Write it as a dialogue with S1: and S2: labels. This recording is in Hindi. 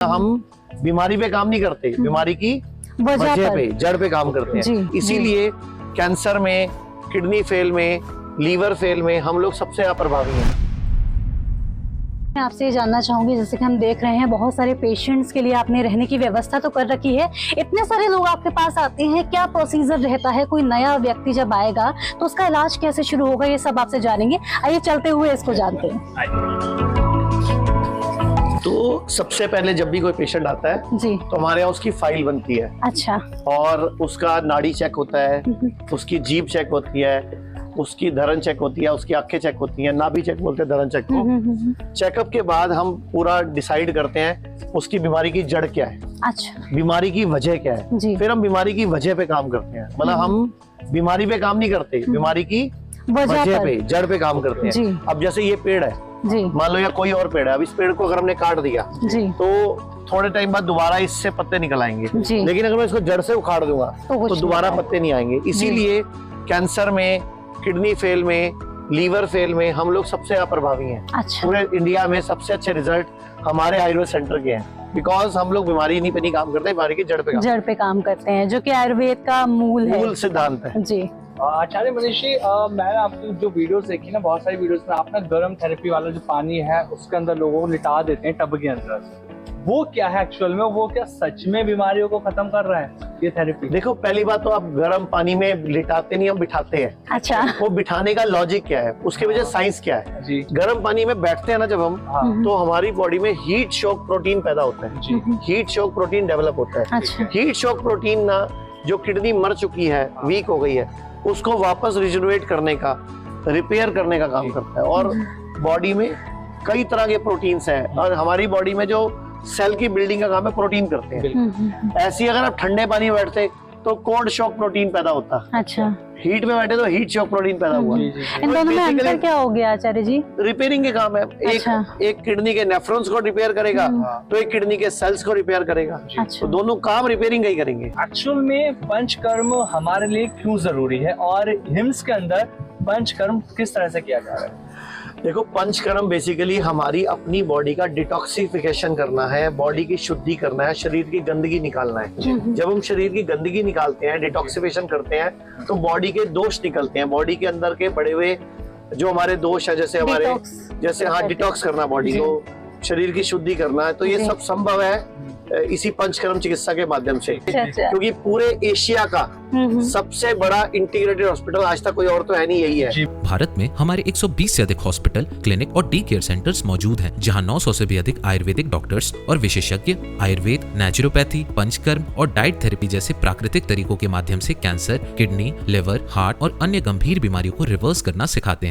S1: हम बीमारी पे काम नहीं करते, बीमारी की वजह पे, जड़ पे काम करते हैं। इसीलिए कैंसर में, किडनी फेल में, लीवर फेल में हम लोग सबसे ज्यादा प्रभावी हैं।
S2: मैं आपसे ये जानना चाहूंगी, जैसे कि हम देख रहे हैं बहुत सारे पेशेंट्स के लिए आपने रहने की व्यवस्था तो कर रखी है, इतने सारे लोग आपके पास आते हैं, क्या प्रोसीजर रहता है? कोई नया व्यक्ति जब आएगा तो उसका इलाज कैसे शुरू होगा, ये सब आपसे जानेंगे। आइए चलते हुए इसको जानते हैं।
S1: तो सबसे पहले जब भी कोई पेशेंट आता है
S2: जी,
S1: तो हमारे यहाँ उसकी फाइल बनती है।
S2: अच्छा।
S1: और उसका नाड़ी चेक होता है, उसकी जीभ चेक होती है, उसकी धड़न चेक होती है, उसकी आंखें चेक होती हैं, नाभि चेक बोलते हैं धड़न चेक को। चेकअप के बाद हम पूरा डिसाइड करते हैं उसकी बीमारी की जड़ क्या है,
S2: अच्छा,
S1: बीमारी की वजह क्या है। फिर हम बीमारी की वजह पे काम करते हैं। मतलब हम बीमारी पे काम नहीं करते, बीमारी की वजह पे, जड़ पे काम करते हैं। अब जैसे ये पेड़ है, मान लो या कोई और पेड़ है, अब इस पेड़ को अगर हमने काट दिया तो थोड़े टाइम बाद दोबारा इससे पत्ते निकल आएंगे। लेकिन अगर मैं इसको जड़ से उखाड़ दूंगा तो दोबारा पत्ते नहीं आएंगे। इसीलिए कैंसर में, किडनी फेल में, लीवर फेल में हम लोग सबसे ज्यादा प्रभावी हैं। अच्छा। पूरे इंडिया में सबसे अच्छे रिजल्ट हमारे आयुर्वेद सेंटर के हैं, बिकॉज हम लोग बीमारी नहीं पे नहीं काम करते, बीमारी की जड़ पे काम
S2: करते हैं, जो कि आयुर्वेद का मूल
S1: सिद्धांत है।
S2: जी।
S3: आचार्य मनीष जी, मैंने आपकी जो वीडियोस देखी ना, बहुत सारी वीडियोस में आप ना गर्म थेरेपी वाला जो पानी है उसके अंदर लोगों को लिटा देते हैं टब के अंदर। वो क्या है एक्चुअल में? वो क्या सच में बीमारियों को खत्म कर रहा है ये थेरेपी?
S1: देखो, पहली बात तो आप गर्म पानी में लिटाते नहीं, हम बिठाते हैं।
S2: अच्छा।
S1: वो बिठाने का लॉजिक क्या है, उसके वजह साइंस क्या है? जी। गर्म पानी में बैठते हैं ना जब हम, तो हमारी बॉडी में हीट शॉक प्रोटीन पैदा होता है। जी। हीट शॉक प्रोटीन डेवलप होता है। अच्छा। हीट शॉक प्रोटीन ना, जो किडनी मर चुकी है, वीक हो गई है, उसको वापस रिजुनरेट करने का, रिपेयर करने का काम करता है। और बॉडी में कई तरह के प्रोटीन्स हैं, और हमारी बॉडी में जो सेल की बिल्डिंग का काम है प्रोटीन करते हैं। ऐसी अगर आप ठंडे पानी में बैठते तो कोल्ड शॉक प्रोटीन पैदा होता।
S2: अच्छा।
S1: हीट में बैठे तो हीट शॉक प्रोटीन पैदा हुआ।
S2: इन दोनों में अंतर क्या हो गया आचार्य जी?
S1: रिपेयरिंग के काम है। एक किडनी के नेफ्रॉन्स को रिपेयर करेगा तो एक किडनी के सेल्स को रिपेयर करेगा। तो दोनों काम रिपेयरिंग का ही करेंगे।
S3: एक्चुअल में पंचकर्म हमारे लिए क्यों जरूरी है, और हिम्स के अंदर पंचकर्म किस तरह से किया जा रहा है?
S1: देखो, पंचकर्म बेसिकली हमारी अपनी बॉडी का डिटॉक्सिफिकेशन करना है, बॉडी की शुद्धि करना है, शरीर की गंदगी निकालना है। जब हम शरीर की गंदगी निकालते हैं, डिटॉक्सिफिकेशन करते हैं, तो बॉडी के दोष निकलते हैं। बॉडी के अंदर के बड़े हुए जो हमारे दोष है, जैसे हमारे डिटॉक्स करना, बॉडी को, शरीर की शुद्धि करना है, तो ये सब संभव है इसी पंचकर्म चिकित्सा के माध्यम से। क्योंकि पूरे एशिया का सबसे बड़ा इंटीग्रेटेड हॉस्पिटल आज तक कोई और तो है नहीं, यही है।
S4: भारत में हमारे 120 से अधिक हॉस्पिटल, क्लिनिक और डी केयर सेंटर्स मौजूद हैं, जहां 900 से भी अधिक आयुर्वेदिक डॉक्टर्स और विशेषज्ञ आयुर्वेद, नेचुरोपैथी, पंचकर्म और डाइट थेरेपी जैसे प्राकृतिक तरीकों के माध्यम से कैंसर, किडनी, लिवर, हार्ट और अन्य गंभीर बीमारियों को रिवर्स करना सिखाते हैं।